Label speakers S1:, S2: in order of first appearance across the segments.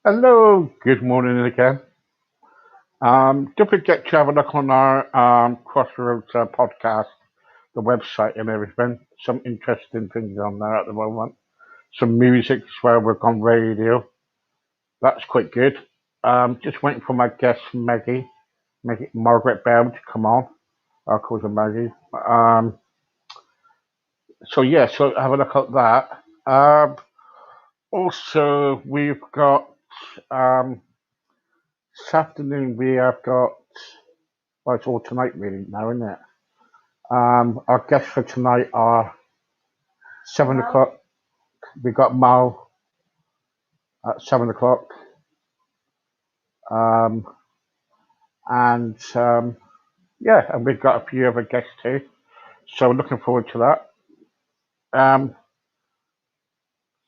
S1: Hello, good morning again. Don't forget to have a look on our Crossroads podcast, the website and everything. Some interesting things on there at the moment. Some music as well. We're on radio. That's quite good. Just waiting for my guest Maggie Margaret Bell to come on. I'll call her Maggie. So have a look at that. Also, we've got um, this afternoon. We have got well, it's all tonight really now, isn't it? Our guests for tonight are 7 o'clock. We got Mal at 7 o'clock, um, and yeah, and we've got a few other guests too. So looking forward to that. Um,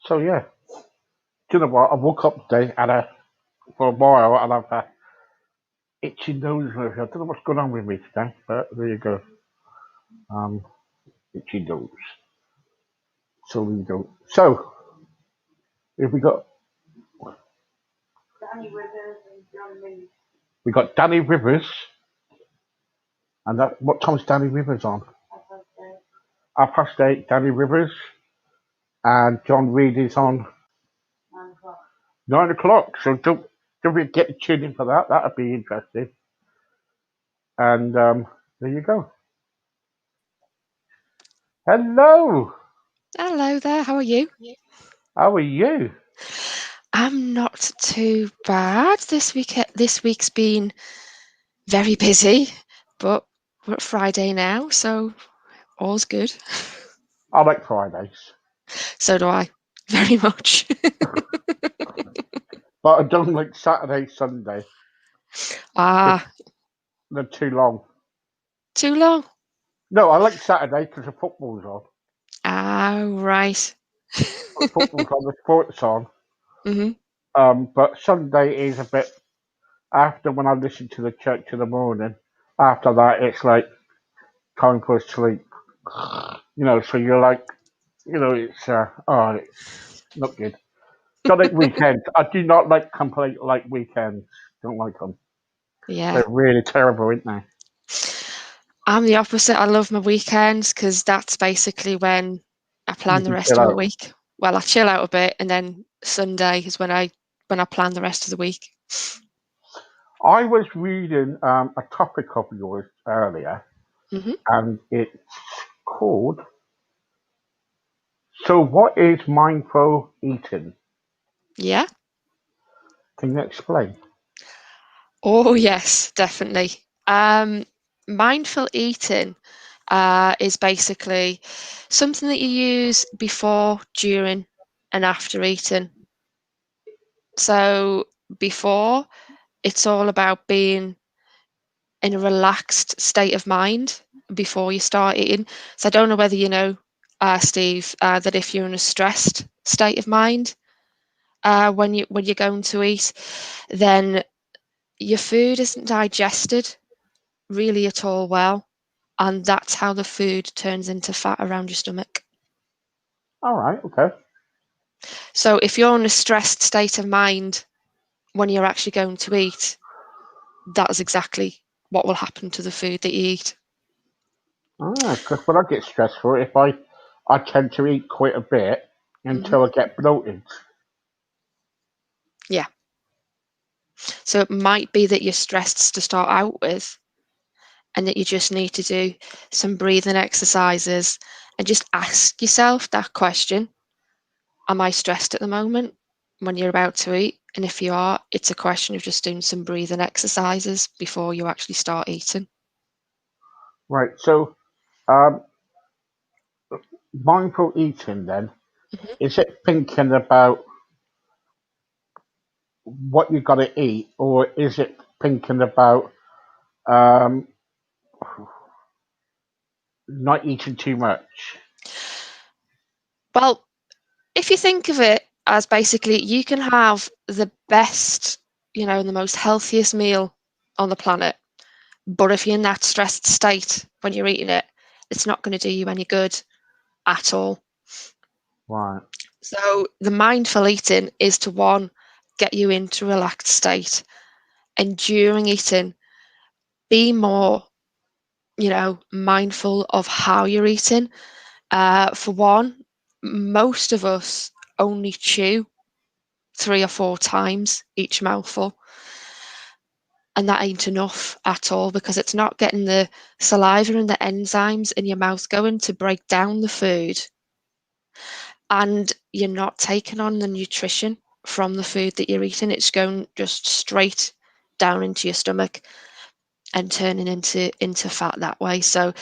S1: so yeah, do you know what? I woke up today and for a while and I've itchy nose. I don't know what's going on with me today, but there you go. Um, itchy nose. So there you go. So if we got Danny Rivers, and that what time's Danny Rivers on? 8:30. Danny Rivers and John Reed is on 9 o'clock. So don't forget to tune in for that. That'd be interesting. And there you go. Hello.
S2: Hello there, how are you?
S1: How are you?
S2: I'm not too bad. This week's been very busy, but we're at Friday now, so all's good.
S1: I like Fridays,
S2: So do I, very much.
S1: but I don't like Saturday, Sunday.
S2: Ah,
S1: They're too long.
S2: too long?
S1: No, I like Saturday because the football's on.
S2: Ah, right.
S1: Football's on, the sport's on.
S2: hmm
S1: But Sunday is a bit after when I listen to the church in the morning. After that, it's like time for sleep. So you're like, it's not good. Don't like weekends. I do not like complete like weekends. Don't like them.
S2: Yeah.
S1: They're really terrible, aren't they?
S2: I'm the opposite. I love my weekends because that's basically when I
S1: You
S2: plan the
S1: can
S2: rest
S1: chill
S2: of my
S1: out.
S2: week. Well, I chill out a bit, and then Sunday is when I plan the rest of the week.
S1: I was reading a topic of yours earlier,
S2: hmm
S1: and it's called "So What is Mindful Eating?"
S2: Yeah.
S1: Can you explain?
S2: Oh, yes, definitely. Mindful eating is basically something that you use before, during, and after eating. So, before, it's all about being in a relaxed state of mind before you start eating. So, I don't know whether you know, Steve, that if you're in a stressed state of mind when you're going to eat, then your food isn't digested really at all well, and that's how the food turns into fat around your stomach.
S1: All right, okay.
S2: So if you're in a stressed state of mind when you're actually going to eat, that is exactly what will happen to the food that you eat.
S1: Because when I get stressful, if I tend to eat quite a bit
S2: hmm
S1: until I get bloated.
S2: Yeah. So it might be that you're stressed to start out with, and that you just need to do some breathing exercises and just ask yourself that question: am I stressed at the moment when you're about to eat? And if you are, it's a question of just doing some breathing exercises before you actually start eating.
S1: Right. So, um, mindful eating then,
S2: Mhm.
S1: is it thinking about what you got to eat, or is it thinking about um, not eating too much?
S2: Well, if you think of it as basically you can have the best, the most healthiest meal on the planet, but if you're in that stressed state when you're eating it, it's not going to do you any good at all.
S1: Right.
S2: So the mindful eating is to one, get you into a relaxed state, and during eating, be more, mindful of how you're eating. For one, most of us only chew 3 or 4 times each mouthful, and that ain't enough at all because it's not getting the saliva and the enzymes in your mouth going to break down the food, and you're not taking on the nutrition from the food that you're eating. It's going just straight down into your stomach and turning into fat that way. So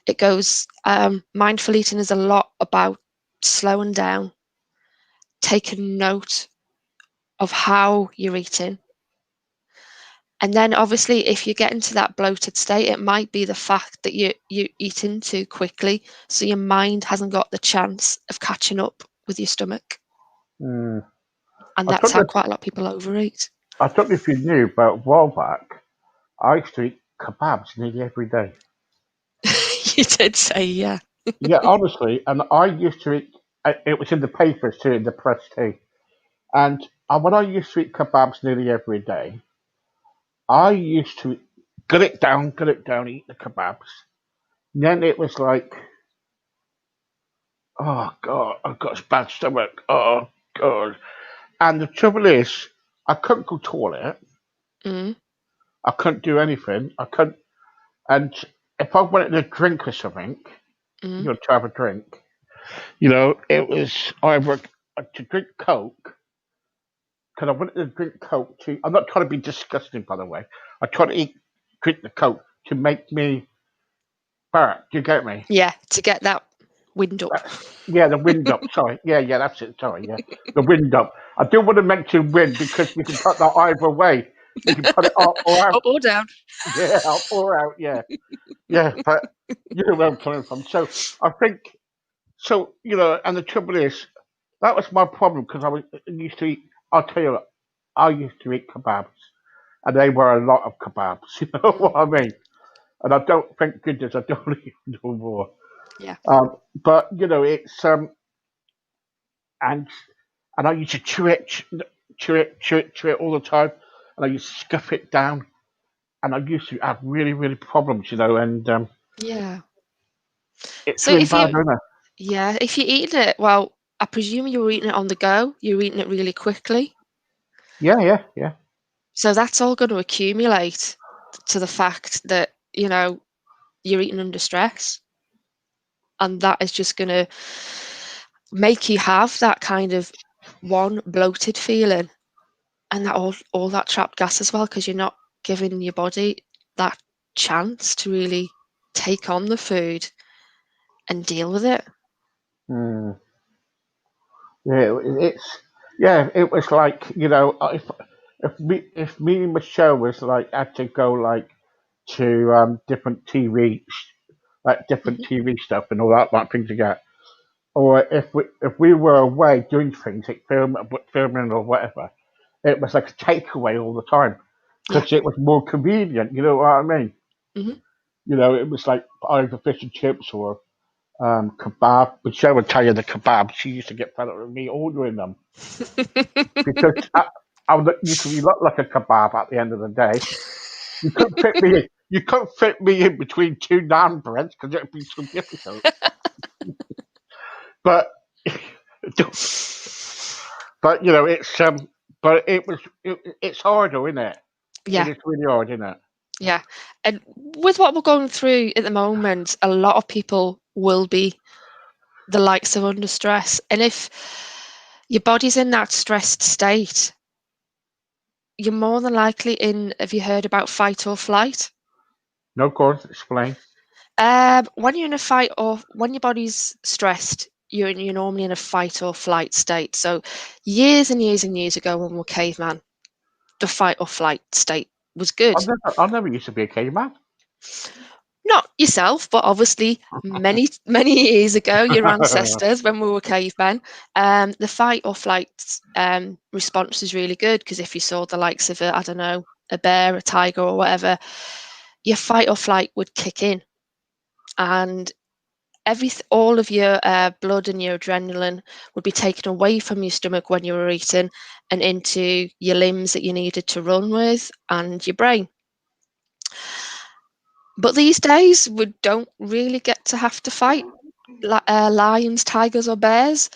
S2: it goes, mindful eating is a lot about slowing down, taking note of how you're eating. And then obviously if you get into that bloated state, it might be the fact that you're eating too quickly, so your mind hasn't got the chance of catching up with your stomach.
S1: Mm.
S2: And
S1: I
S2: that's
S1: don't
S2: how
S1: know.
S2: quite a lot of people overeat.
S1: I don't know if you knew, but a while back, I used to eat kebabs nearly every day.
S2: You did say, yeah.
S1: Yeah, honestly, and I used to eat. It was in the papers too, in the press too. And when I used to eat kebabs nearly every day, I used to get it down, eat the kebabs. And then it was like, oh God, I've got a bad stomach. Oh God. And the trouble is, I couldn't go to the toilet.
S2: Mm,
S1: I couldn't do anything. I couldn't. And if I wanted to drink or something,
S2: mm,
S1: to have a drink, it was either to drink Coke, because I wanted to drink Coke too. I'm not trying to be disgusting, by the way. I try to drink the Coke to make me fat. Do you get me?
S2: yeah, to get that wind up.
S1: Yeah, the wind up. Sorry. Yeah, yeah, that's it. Sorry. Yeah, the wind up. I do want to mention wind because you can put that either way. You can put it up or out.
S2: Up or down.
S1: Yeah, up or out. Yeah, yeah. But you know where I'm coming from. So I think so. And the trouble is that was my problem because I used to eat. I'll tell you what. I used to eat kebabs, and they were a lot of kebabs. You know what
S2: Mm,
S1: I mean? And I don't. Thank goodness I don't eat no more.
S2: yeah.
S1: But it's and and I used to chew it all the time, and I used to scuff it down, and I used to have really, really problems, and
S2: Yeah.
S1: it's
S2: So
S1: really
S2: if
S1: bad,
S2: you,
S1: isn't it?
S2: yeah, if you're eating it, well, I presume you were eating it on the go. You're eating it really quickly.
S1: Yeah, yeah, yeah.
S2: So that's all going to accumulate to the fact that, you're eating under stress. And that is just going to make you have that kind of one bloated feeling and that all that trapped gas as well, because you're not giving your body that chance to really take on the food and deal with it.
S1: Mm. Yeah, it's yeah. It was like if me and Michelle was like had to go like to different like different
S2: Hmm.
S1: TV stuff and all that like thing to get, or if we were away doing things like filming or whatever, it was like a takeaway all the time
S2: Yeah.
S1: because it was more convenient. You know what I mean?
S2: Hmm.
S1: It was like either fish and chips or kebab. Michelle would tell you the kebab. She used to get fed up with me ordering them because I used to be look like a kebab at the end of the day. You couldn't fit me in. You couldn't fit me in between two naan breads because it'd be so difficult. But but it's harder, isn't it? It
S2: Yeah.
S1: is really hard, isn't it?
S2: Yeah. And with what we're going through at the moment, a lot of people will be the likes of under stress. And if your body's in that stressed state, you're more than likely in, have you heard about fight or flight?
S1: No, of course, explain.
S2: When you're in a fight or when your body's stressed, you're normally in a fight or flight state. So years and years and years ago when we were caveman, the fight or flight state was good.
S1: I never used to be a caveman.
S2: Not yourself, but obviously many, many years ago, your ancestors, when we were cavemen, the fight or flight response was really good because if you saw the likes of I don't know, a bear, a tiger, or whatever, your fight or flight would kick in, and all of your blood and your adrenaline would be taken away from your stomach when you were eating and into your limbs that you needed to run with and your brain. But these days, we don't really get to have to fight lions, tigers, or bears.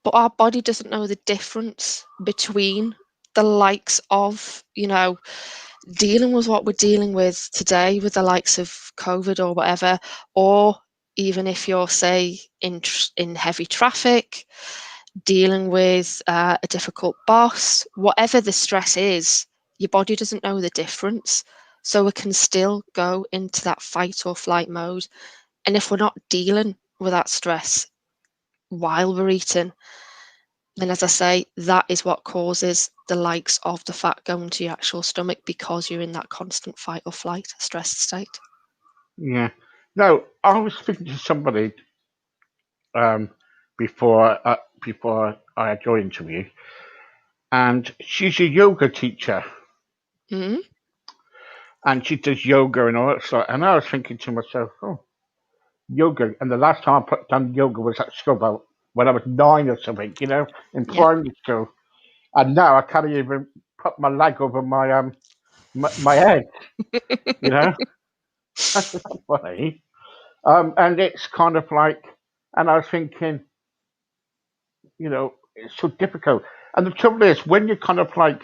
S2: But our body doesn't know the difference between the likes of, dealing with what we're dealing with today with the likes of COVID or whatever, or even if you're, say, in heavy traffic, dealing with a difficult boss, whatever the stress is, your body doesn't know the difference. So it can still go into that fight or flight mode. And if we're not dealing with that stress while we're eating, then as I say, that is what causes the likes of the fat going to your actual stomach because you're in that constant fight or flight stress state.
S1: Yeah. No, I was speaking to somebody um, before I had your interview, and she's a yoga teacher,
S2: Mm-hmm.
S1: and she does yoga and all that sort. And I was thinking to myself, oh, yoga. And the last time I done yoga was at school, about when I was 9 or something, in
S2: Yep.
S1: primary school. And now I can't even put my leg over my head, you know. That's just funny. And it's kind of like, and I was thinking, it's so difficult. And the trouble is, when you're kind of like,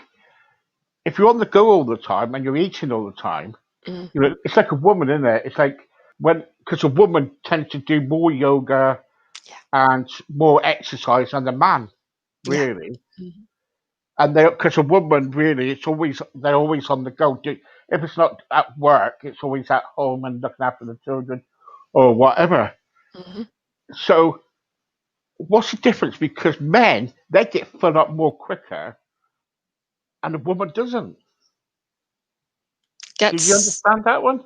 S1: if you're on the go all the time and you're eating all the time,
S2: Mm.
S1: it's like a woman, isn't it? It's like because a woman tends to do more yoga
S2: Yeah.
S1: and more exercise than a man,
S2: Yeah.
S1: really.
S2: Mm-hmm.
S1: And because a woman really, they're always on the go. If it's not at work, it's always at home and looking after the children or whatever.
S2: Mm-hmm.
S1: So what's the difference? Because men, they get fed up more quicker, and a woman doesn't. Do you
S2: Gets
S1: understand that one?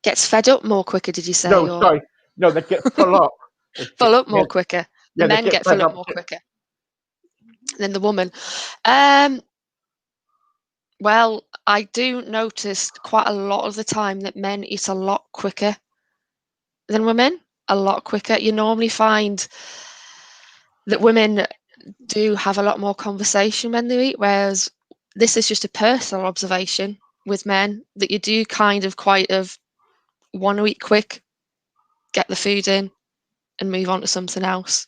S2: gets fed up more quicker, did you say,
S1: No,
S2: or
S1: sorry. No, they get full up.
S2: fill up
S1: Yeah,
S2: more quicker? The
S1: yeah, they
S2: men
S1: get
S2: get
S1: fed
S2: fill up
S1: up.
S2: more quicker than the woman. Um, well, I do notice quite a lot of the time that men eat a lot quicker than women, a lot quicker. You normally find that women do have a lot more conversation when they eat, whereas this is just a personal observation with men that you do kind of quite of want to eat quick, get the food in, and move on to something else.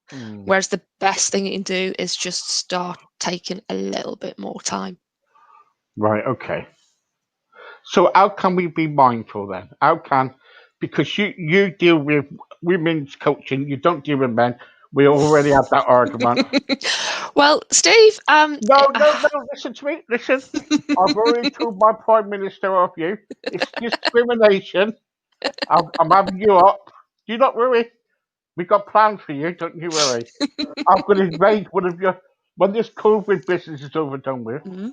S1: Hmm.
S2: Whereas the best thing you can do is just start taking a little bit more time.
S1: Right. Okay. So how can we be mindful then? Because you deal with women's coaching, you don't deal with men. We already had that argument.
S2: Well, Steve,
S1: No, no, no. Listen to me. Listen. I've already told my prime minister of you. It's discrimination. I'm having you up. Do not worry. We got plans for you. Don't you worry. I'm going to invade one of your. When this COVID business is over done with,
S2: Mhm.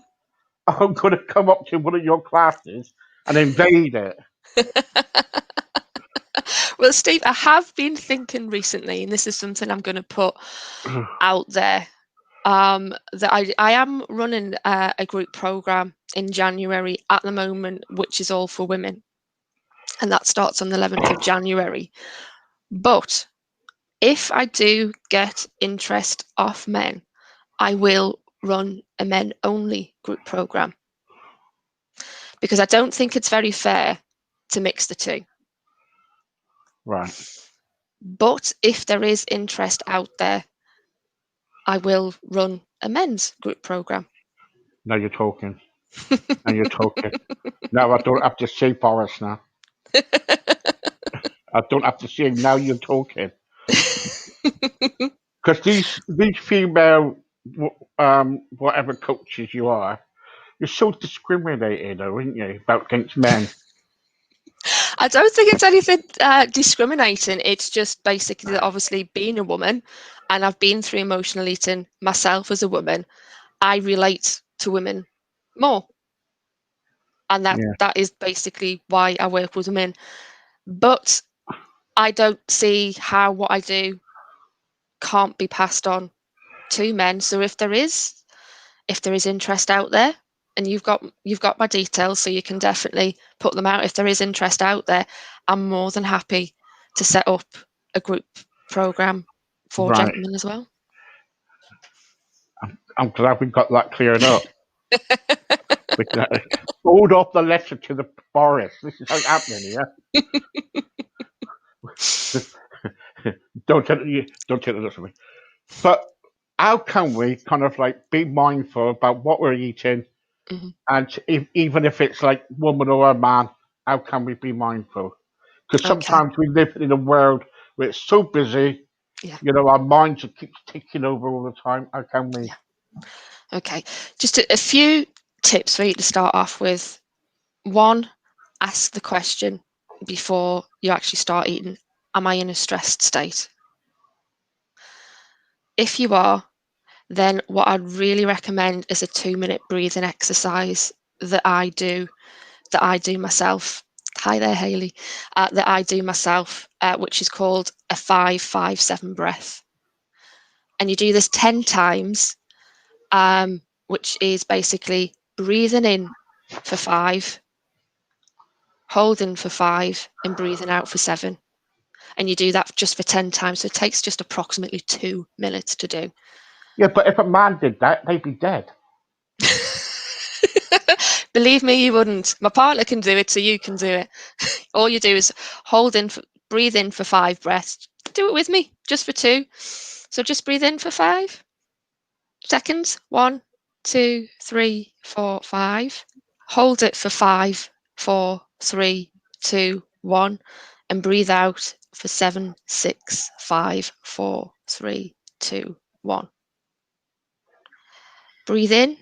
S1: I'm going to come up to one of your classes and invade it.
S2: Well, Steve, I have been thinking recently, and this is something I'm going to put out there. That I am running a group program in January at the moment, which is all for women, and that starts on the 11th of January. But if I do get interest off men, I will run a men only group program because I don't think it's very fair to mix the two.
S1: Right.
S2: But if there is interest out there, I will run a men's group program.
S1: Now you're talking. Now you're talking. Now I don't have to say Boris now. I don't have to say now you're talking. Because these female, whatever coaches you are, you're so discriminating, though, aren't you, about against men?
S2: I don't think it's anything discriminating. It's just basically that obviously being a woman, and I've been through emotional eating myself as a woman, I relate to women more. And
S1: Yeah,
S2: that is basically why I work with women. But I don't see how what I do can't be passed on to men. So if there is interest out there, and you've got my details, so you can definitely put them out. If there is interest out there, I'm more than happy to set up a group program for
S1: right.
S2: gentlemen as well.
S1: I'm glad we got that cleared up. We can hold off the letter to the forest. This is how it's happening here. Don't take the from me. But how can we kind of like be mindful about what we're eating,
S2: Hmm.
S1: and even if it's like woman or a man, how can we be mindful? Because
S2: Okay.
S1: sometimes we live in a world where it's so busy,
S2: Yeah.
S1: our minds are keep ticking over all the time. How can we?
S2: Yeah. Okay. Just a few tips for you to start off with. One, ask the question before you actually start eating, am I in a stressed state? If you are, then what I'd really recommend is a 2-minute breathing exercise that I do myself. Hi there, Hayley. That I do myself, which is called a 5-5-7 breath. And you do this 10 times, which is basically breathing in for 5, holding for 5, and breathing out for 7. And you do that just for 10 times. So it takes just approximately 2 minutes to do.
S1: Yeah, but if a man did that, they'd be dead.
S2: Believe me, you wouldn't. My partner can do it, so you can do it. All you do is breathe in for 5 breaths. Do it with me, just for 2. So just breathe in for 5 seconds. 1, 2, 3, 4, 5. Hold it for 5, 4, 3, 2, 1, and breathe out for 7, 6, 5, 4, 3, 2, 1. Breathe in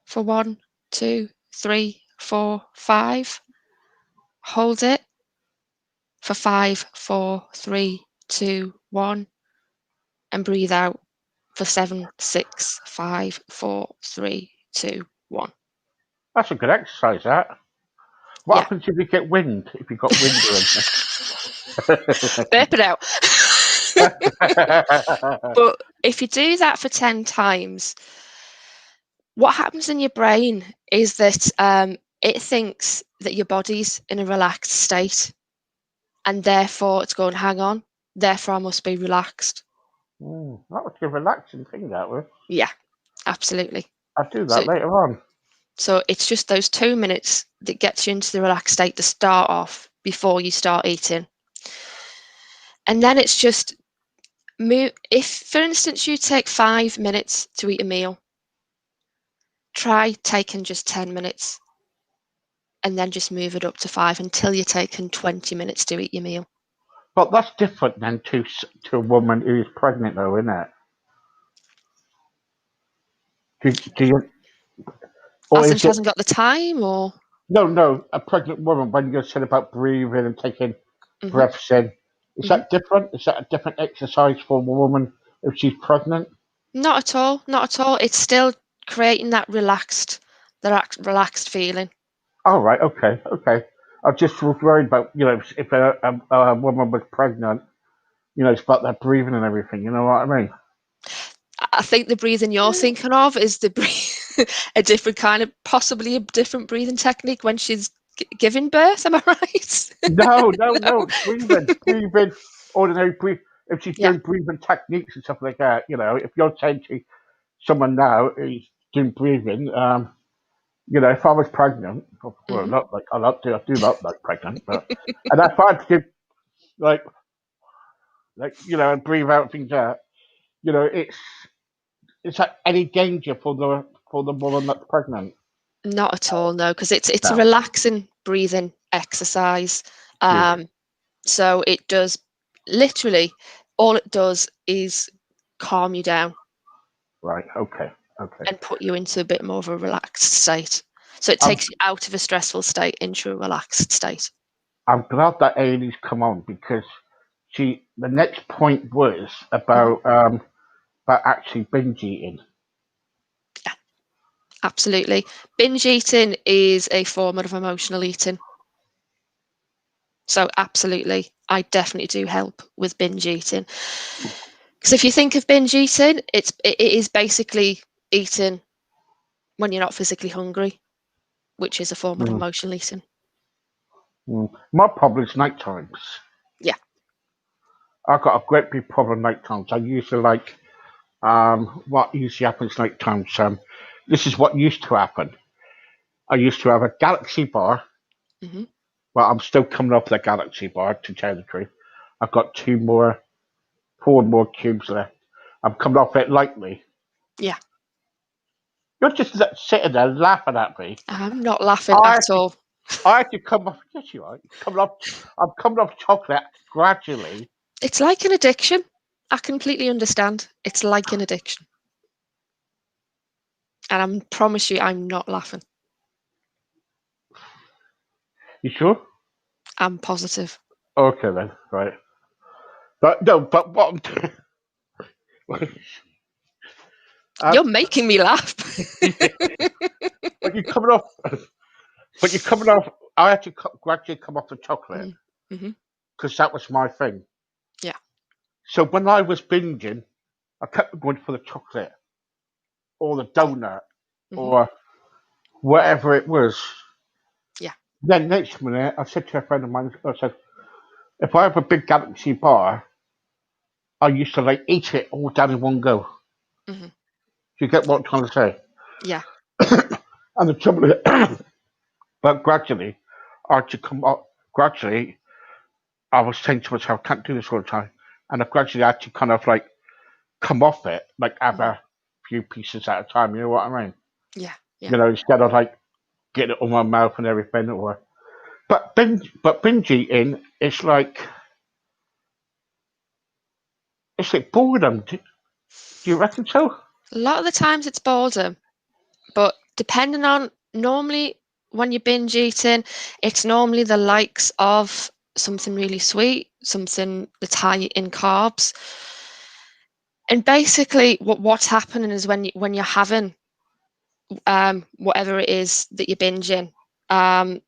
S2: for 1, 2, 3, 4, 5. Hold it for 5, 4, 3, 2, 1, and breathe out for 7, 6, 5, 4, 3, 2, 1.
S1: That's a good exercise. That. What
S2: Yeah.
S1: happens if you get wind? If you got wind or
S2: Burp it out.
S1: anything?
S2: But if you do that for 10 times, what happens in your brain is that it thinks that your body's in a relaxed state, and therefore it's going, hang on, therefore I must be relaxed.
S1: That would be a relaxing thing. That would.
S2: Yeah, absolutely.
S1: I'll do
S2: So
S1: that later on.
S2: So it's just those 2 minutes that gets you into the relaxed state to start off before you start eating. And then it's just move. If, for instance, you take 5 minutes to eat a meal, try taking just 10 minutes and then just move it up to 5 until you're taking 20 minutes to eat your meal.
S1: But that's different than to a woman who's pregnant, though, isn't it? Do you, or
S2: As in,
S1: is
S2: she
S1: it?
S2: hasn't got the time, or.
S1: No, no. A pregnant woman, when you said about breathing and taking
S2: Mhm,
S1: breaths in, is
S2: mhm.
S1: that different? Is that a different exercise for a woman if she's pregnant?
S2: Not at all. Not at all. It's still creating that relaxed feeling.
S1: All right. Okay. Okay. I just was worried about if a woman was pregnant, it's about that breathing and everything. You know what I mean?
S2: I think the breathing you're thinking of is a different kind of, possibly a different breathing technique when she's giving birth. Am I right?
S1: No, no,
S2: No.
S1: no. Breathing, ordinary breathe. If she's
S2: Yeah.
S1: doing breathing techniques and stuff like that, if you're saying to someone now who's doing breathing, if I was pregnant, well,
S2: Hmm.
S1: not like I do not like pregnant, but and I find to give like and breathe out things out, it's like any danger for the woman that's pregnant.
S2: Not at all, no, because it's a
S1: No,
S2: relaxing breathing exercise.
S1: good,
S2: Um, so it does, literally, all it does is calm you down
S1: right, okay, okay.
S2: and put you into a bit more of a relaxed state. So it
S1: Um,
S2: takes you out of a stressful state into a relaxed state.
S1: I'm glad that Amy's come on because the next point was
S2: Mhm.
S1: about actually binge eating.
S2: Yeah, absolutely. Binge eating is a form of emotional eating. So absolutely, I definitely do help with binge eating. Because if you think of binge eating, it is basically eating when you're not physically hungry, which is a form of
S1: Mm,
S2: emotional eating.
S1: My problem is night times.
S2: Yeah.
S1: I've got a great big problem night times. I usually like what usually happens night times. This is what used to happen. I used to have a Galaxy bar.
S2: Hmm.
S1: Well, I'm still coming off the Galaxy bar to tell the truth. I've got 4 more cubes left. I'm coming off it lightly.
S2: Yeah.
S1: You're just sitting there laughing at me.
S2: I'm not laughing
S1: I
S2: at
S1: have to,
S2: all.
S1: I have to come off. Yes, you are. I'm coming off chocolate gradually.
S2: It's like an addiction. I completely understand. It's like an addiction. And I promise you, I'm not laughing.
S1: You sure?
S2: I'm positive.
S1: Okay then, right. But no, but what I'm doing. uh,
S2: You're making me laugh.
S1: but you're coming off. But you're coming off. I had to gradually come off the chocolate
S2: Hmm. Hmm.
S1: because that was my thing.
S2: Yeah.
S1: So when I was binging, I kept going for the chocolate or the
S2: Yeah.
S1: donut
S2: Hmm.
S1: or whatever it was.
S2: Yeah.
S1: Then next minute, I said to a friend of mine, I said, if I have a big Galaxy bar, I used to like eat it all down in one go. Do
S2: Hmm.
S1: you get what I'm trying to say?
S2: Yeah.
S1: And the trouble is, but gradually, I had to come up. Gradually, I was saying to myself, I can't do this all the time. And I gradually had to kind of like come off it, like have
S2: Hmm.
S1: a few pieces at a time. You know what I mean?
S2: Yeah. Yeah.
S1: You know, instead of like getting it on my mouth and everything. Or but binge eating, it's like boredom. Do you reckon so?
S2: A lot of the times it's boredom, but depending on normally when you're binge eating, it's normally the likes of something really sweet, something that's high in carbs. And basically what's happening is when you're having whatever it is that you're binging, um,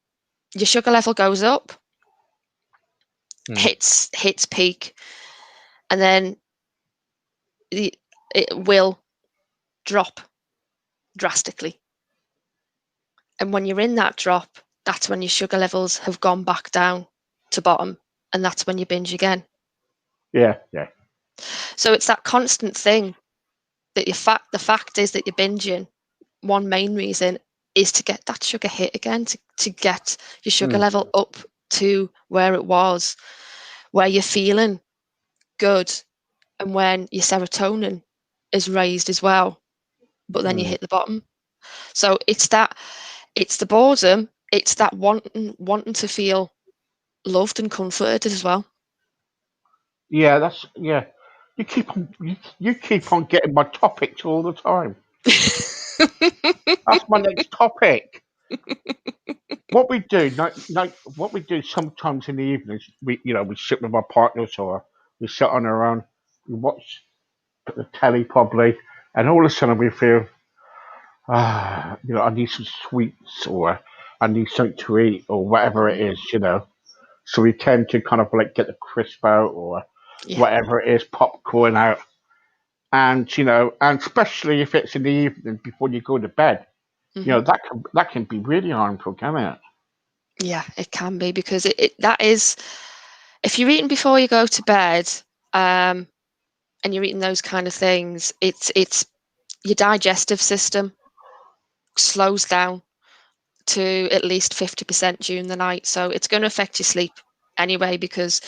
S2: your sugar level goes up,
S1: Hmm.
S2: hits peak, and then it will drop drastically. And when you're in that drop, that's when your sugar levels have gone back down to bottom, and that's when you binge again.
S1: Yeah, yeah.
S2: So it's that constant thing that the fact is that you're binging. One main reason is to get that sugar hit again, to get your sugar
S1: Hmm.
S2: level up to where it was, where you're feeling good, and when your serotonin is raised as well, but then you
S1: Hmm.
S2: hit the bottom. So it's the boredom, it's that wanting to feel loved and comforted as well.
S1: Yeah, yeah. You keep on getting my topics all the time. That's my next topic. What we do, what we do sometimes in the evenings, we sit with our partners or we sit on our own, we watch the telly probably, and all of a sudden we feel, I need some sweets or I need something to eat or whatever
S2: Mhm.
S1: it is. So we tend to kind of like get the crisp out or
S2: Yeah.
S1: whatever it is, popcorn out, and especially if it's in the evening before you go to bed,
S2: Hmm.
S1: that can be really harmful, can it?
S2: Yeah, it can be because that is if you're eating before you go to bed, um, and you're eating those kind of things, it's your digestive system slows down to at least 50% during the night. So it's going to affect your sleep anyway because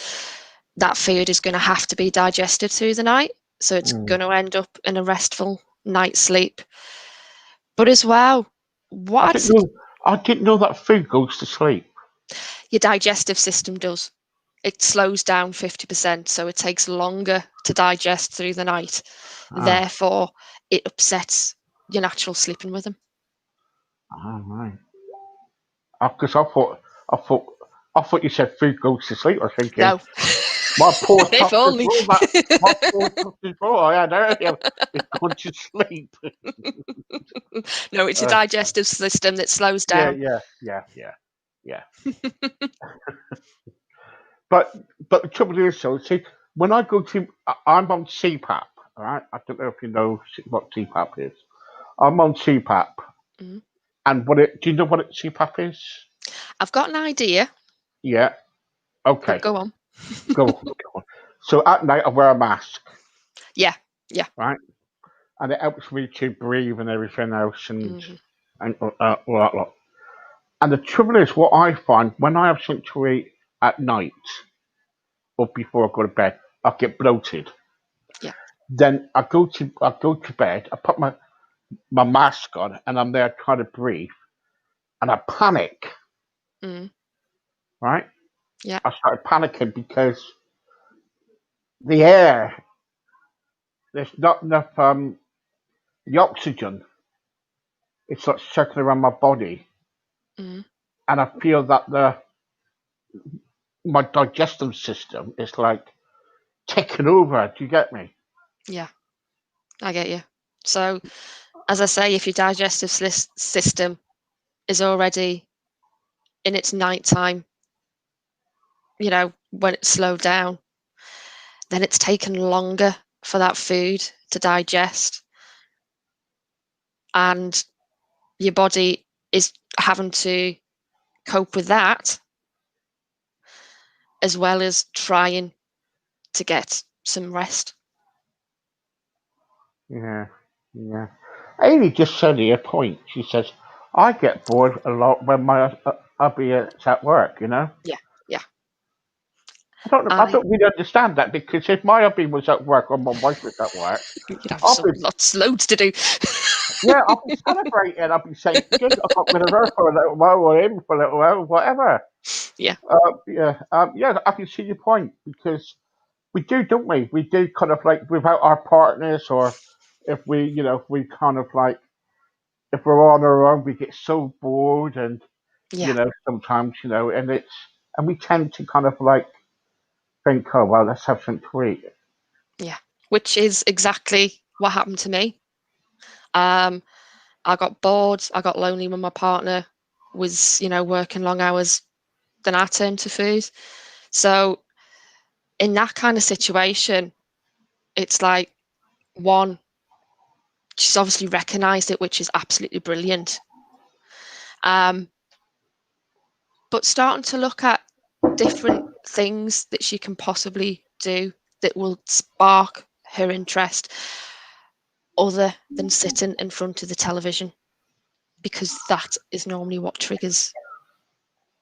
S2: that food is going to have to be digested through the night. So it's
S1: Mm.
S2: going to end up in a restful night's sleep. But as well,
S1: I
S2: what I'd
S1: didn't know. I didn't know that food goes to sleep.
S2: your digestive system does. It slows down 50%, so it takes longer to digest through the night.
S1: Ah,
S2: Therefore, it upsets your natural sleeping rhythm.
S1: right. Because I thought I thought you said food goes to sleep. I was thinking,
S2: No.
S1: my poor
S2: If
S1: tough
S2: only.
S1: roll, my poor tough roll I had earlier is gone to sleep.
S2: No, it's your
S1: Uh,
S2: digestive system that slows
S1: yeah,
S2: down.
S1: yeah, yeah, yeah, yeah. But but the trouble is, so see, when I go to, I'm on CPAP. All right, I don't know if you know what CPAP is. I'm on CPAP,
S2: Mm.
S1: and do you know what CPAP is?
S2: I've got an idea,
S1: Yeah.
S2: but
S1: Okay.
S2: go on.
S1: Go on. So at night I wear a mask,
S2: Yeah, yeah.
S1: right, and it helps me to breathe and everything else,
S2: Hmm.
S1: and all that lot. And the trouble is, what I find when I have something to eat at night or before I go to bed, I get bloated.
S2: Yeah.
S1: Then I go to bed. I put my mask on, and I'm there trying to breathe, and I panic.
S2: Mm.
S1: Right,
S2: Yeah.
S1: I started panicking because the air, there's not enough the oxygen. It's like circling around my body,
S2: Mm.
S1: and I feel that the my digestive system is like taking over. Do you get me?
S2: Yeah. I get you. So, as I say, if your digestive system is already in its nighttime, when it's slowed down, then it's taken longer for that food to digest, and your body is having to cope with that as well as trying to get some rest.
S1: Yeah, yeah. Amy just said here a point. She says, "I get bored a lot when my hubby is at work." You know,
S2: Yeah, yeah.
S1: I
S2: I
S1: don't really understand that because if my hubby was at work or my wife was at work,
S2: You'd have
S1: I'll be
S2: loads to do.
S1: yeah, I'll be celebrating. I'll be saying, "Good, I got rid of her for a little while, or him for a little while, whatever."
S2: Yeah,
S1: Yeah. I can see your point because we do, don't we? We do kind of like without our partners, or if we, if we kind of like if we're on our own, we get so bored, and
S2: yeah,
S1: sometimes, and we tend to kind of like think, oh well, let's have something to eat.
S2: yeah. Which is exactly what happened to me. Um, I got bored. I got lonely when my partner was, working long hours. Then I turned to food. So in that kind of situation, it's like one, she's obviously recognised it, which is absolutely brilliant. Um, but starting to look at different things that she can possibly do that will spark her interest other than sitting in front of the television, because that is normally what triggers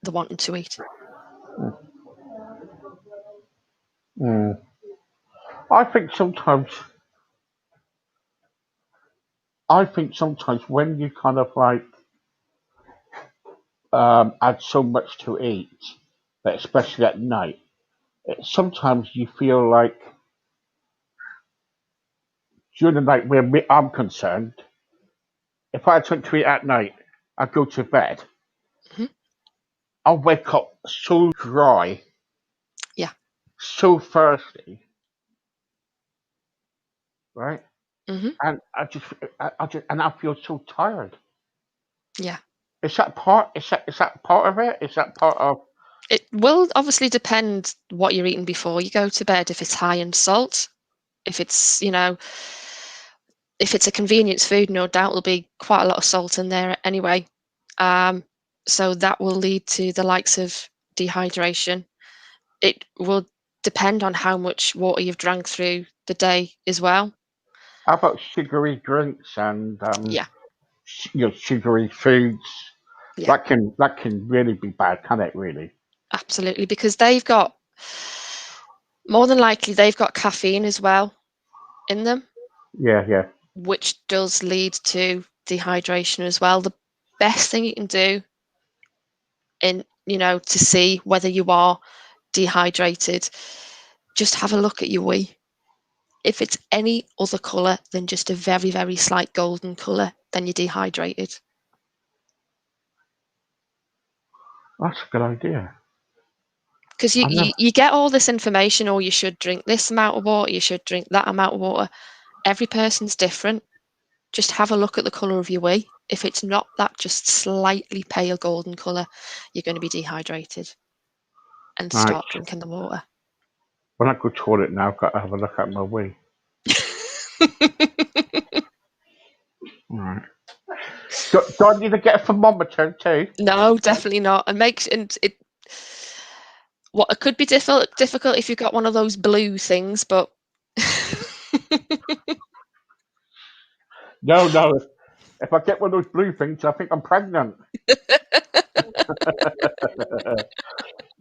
S2: the wanting to eat.
S1: Mm. I think sometimes, when you kind of like add so much to eat, but especially at night, sometimes you feel like during the night where I'm concerned, if I had something to eat at night, I go to bed,
S2: Hmm.
S1: I wake up so dry,
S2: Yeah.
S1: so thirsty, right?
S2: Hmm.
S1: And and I feel so tired.
S2: Yeah.
S1: Is that part of it? Is that part of?
S2: It will obviously depend what you're eating before you go to bed. If it's high in salt, if it's, if it's a convenience food, no doubt there'll be quite a lot of salt in there anyway. Um, so that will lead to the likes of dehydration. It will depend on how much water you've drank through the day as well.
S1: How about sugary drinks and
S2: Yeah,
S1: sugary foods?
S2: yeah,
S1: That can really be bad, can it? Really?
S2: absolutely. Because they've got, more than likely, they've got caffeine as well in them,
S1: Yeah, yeah.
S2: which does lead to dehydration as well. The best thing you can do to see whether you are dehydrated, just have a look at your wee. If it's any other colour than just a very, very slight golden colour, then you're dehydrated.
S1: That's a good idea.
S2: Because
S1: I never.
S2: you get all this information, or you should drink this amount of water, you should drink that amount of water. Every person's different. Just have a look at the colour of your wee. If it's not that just slightly pale golden colour, you're going to be dehydrated, and
S1: Right.
S2: start drinking the water.
S1: When I go to toilet now, I've got to have a look at my wee. Right. Do I need to get a thermometer too?
S2: No, definitely not. And it what it could be difficult if you've got one of those blue things, but
S1: No, no. If I get one of those blue things, I think I'm pregnant.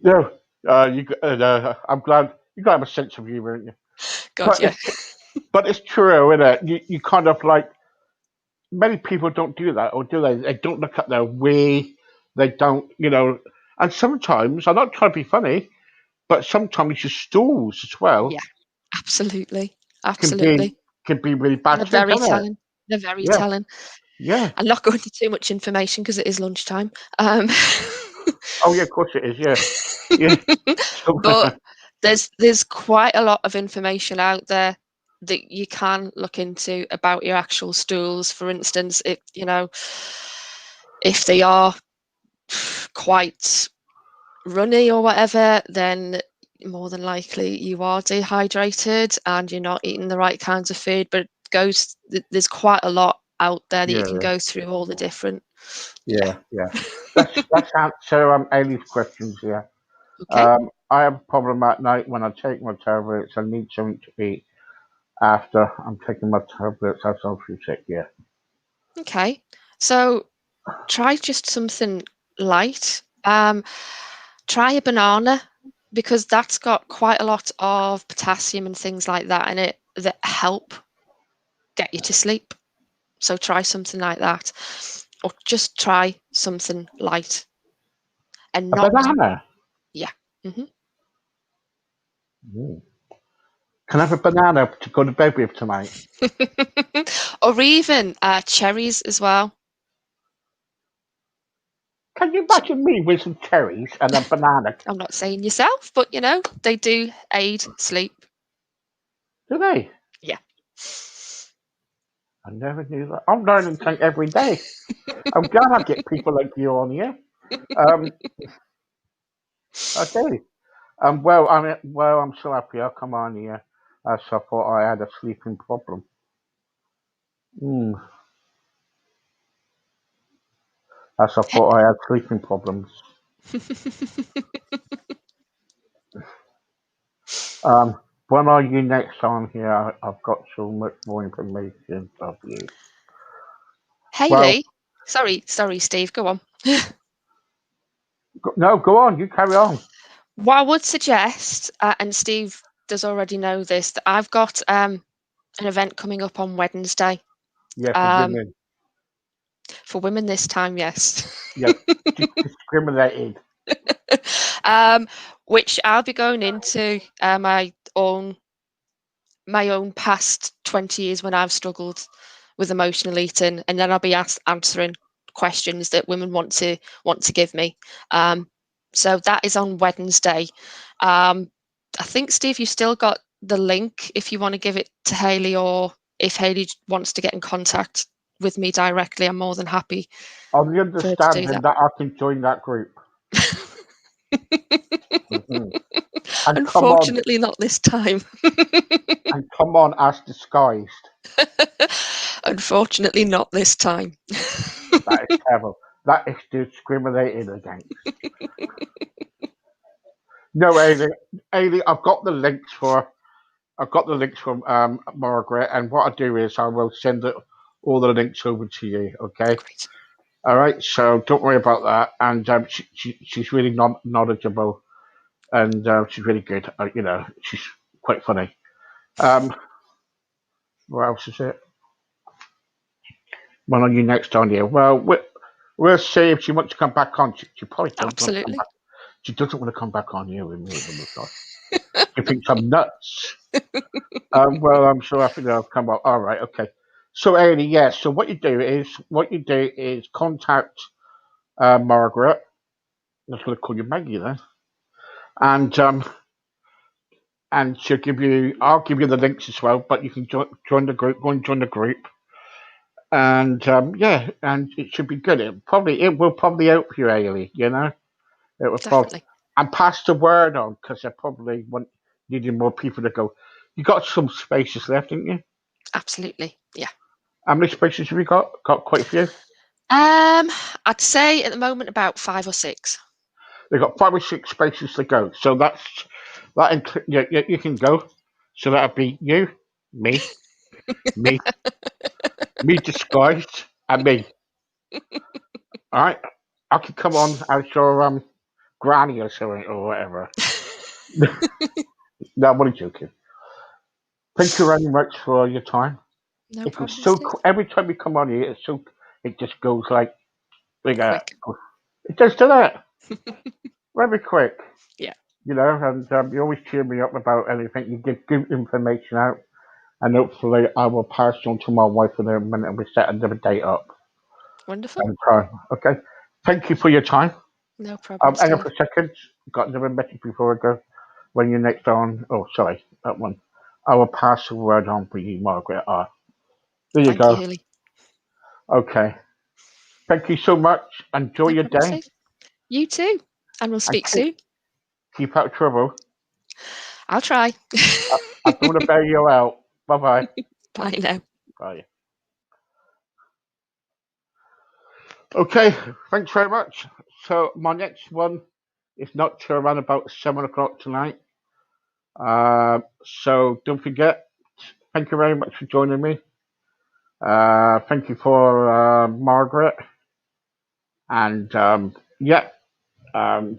S1: No, I'm glad you got to have a sense of humour, don't you?
S2: God,
S1: But
S2: yeah.
S1: but it's true, isn't it? You kind of like many people don't do that, or do they? They don't look at their wee. They don't, And sometimes I'm not trying to be funny, but sometimes your stools as well
S2: Yeah, absolutely.
S1: can be
S2: Absolutely.
S1: can be really bad
S2: They're
S1: too,
S2: very
S1: can't it?
S2: telling. They're very
S1: Yeah,
S2: telling.
S1: yeah.
S2: I'm not going into too much information because it is lunchtime.
S1: Oh yeah, of course it is. Yeah, yeah. So,
S2: But there's quite a lot of information out there that you can look into about your actual stools. For instance, if they are quite runny or whatever, then more than likely you are dehydrated and you're not eating the right kinds of food. But there's quite a lot out there that you can
S1: yeah,
S2: go through all the different. Yeah.
S1: yeah. Let's answer Ailey's questions here.
S2: Okay.
S1: I have a problem at night when I take my tablets. I need something to eat after I'm taking my tablets. That's obviously sick. Yeah.
S2: Okay. So try just something light. Try a banana because that's got quite a lot of potassium and things like that in it that help get you to sleep. So try something like that, or just try something light and
S1: A
S2: not.
S1: banana.
S2: Yeah. Hmm.
S1: Mm. Can I have a banana to go to bed with tonight?
S2: Or even cherries as well.
S1: Can you imagine me with some cherries and a banana?
S2: I'm not saying yourself, but they do aid sleep.
S1: Do they?
S2: Yeah.
S1: I never knew that. I'm learning something every day. I'm glad I get people like you on here. Um, okay. I'm so happy I come on here. So I thought I had a sleeping problem. Mm. As I thought I had sleeping problems. When are you next on here? I've got so much more information of you. Well,
S2: Hayley, sorry, Steve, go on.
S1: no, go on. You carry on.
S2: What I would suggest, and Steve does already know this, that I've got an event coming up on Wednesday.
S1: Yeah, for
S2: Um,
S1: women.
S2: for women this time, yes.
S1: Yeah, discriminated.
S2: um, which I'll be going into my own past 20 years when I've struggled with emotional eating, and then I'll be answering questions that women want to give me. So that is on Wednesday. I think, Steve, you still got the link if you want to give it to Hayley, or if Hayley wants to get in contact with me directly, I'm more than happy
S1: On the
S2: for her to do
S1: understanding
S2: that.
S1: that I can join that group. Hmm. And
S2: Unfortunately, not this time.
S1: come on as disguised.
S2: Unfortunately, not this time.
S1: That is terrible. That is discriminated against. No, Ailey, I've got the links from Margaret, and what I do is I will send all the links over to you. Okay.
S2: Great.
S1: All right. So don't worry about that. And she's really knowledgeable, and she's really good. She's quite funny. Um, what else is it? When are you next on here? Well, we'll see if she wants to come back on. She probably doesn't want to come
S2: Absolutely.
S1: back. She doesn't want to come back on here with me. Oh my God. She thinks I'm nuts. Well, I'm so happy that I've come up. All right, okay. So, Ailey, yes. So what you do is contact Margaret. I was going to call you Maggie then. and she'll give you. I'll give you the links as well, but you can join the group. Go and join the group, and yeah, and it should be good. It will probably help you, Ailey. You know, it will probably
S2: Definitely.
S1: and pass the word on because they probably want needing more people to go. You got some spaces left, didn't you?
S2: Absolutely. Yeah.
S1: How many spaces have you got? Got quite a few.
S2: I'd say at the moment about 5 or 6.
S1: They've got 5 or 6 spaces to go. So you can go. So that'd be you, me, me, me disguised, and me. All right. I could come on as your granny or something or whatever. No, I'm only joking. Thank you very much for your time.
S2: No
S1: It was
S2: problem,
S1: so
S2: Steve.
S1: every time we come on here, it just goes like
S2: Quick.
S1: it does do that very quick.
S2: Yeah.
S1: You know, and you always cheer me up about anything. You give good information out, and hopefully I will pass on to my wife in a minute and we set another date up.
S2: Wonderful.
S1: And time. Okay. Thank you for your time.
S2: No problem,
S1: Hang on
S2: Steve.
S1: for a second. Got another message before I go. When you're next on, oh, sorry, that one. I will pass the word on for you, Margaret. There you
S2: Thank you,
S1: go.
S2: Hilly.
S1: Okay. Thank you so much. Enjoy
S2: No
S1: your
S2: problem,
S1: day.
S2: Steve. You too. And we'll
S1: And
S2: speak soon.
S1: keep out of trouble.
S2: I'll try.
S1: I don't want to bail you out. Bye-bye.
S2: Bye now.
S1: Bye. Okay. Thanks very much. So my next one is not till around about 7 o'clock tonight. So don't forget. Thank you very much for joining me. Thank you for Margaret. And yeah, um,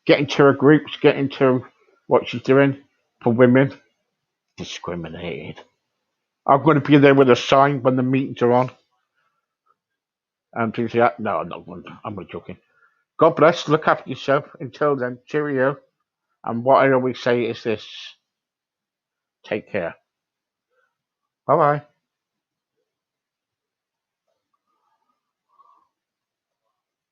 S1: get into her groups, get into what she's doing for women. Discriminated. I'm going to be there with a sign when the meetings are on. And things like that. No, I'm not joking. God bless. Look after yourself. Until then, cheerio. And what I always say is this: take care. Bye bye.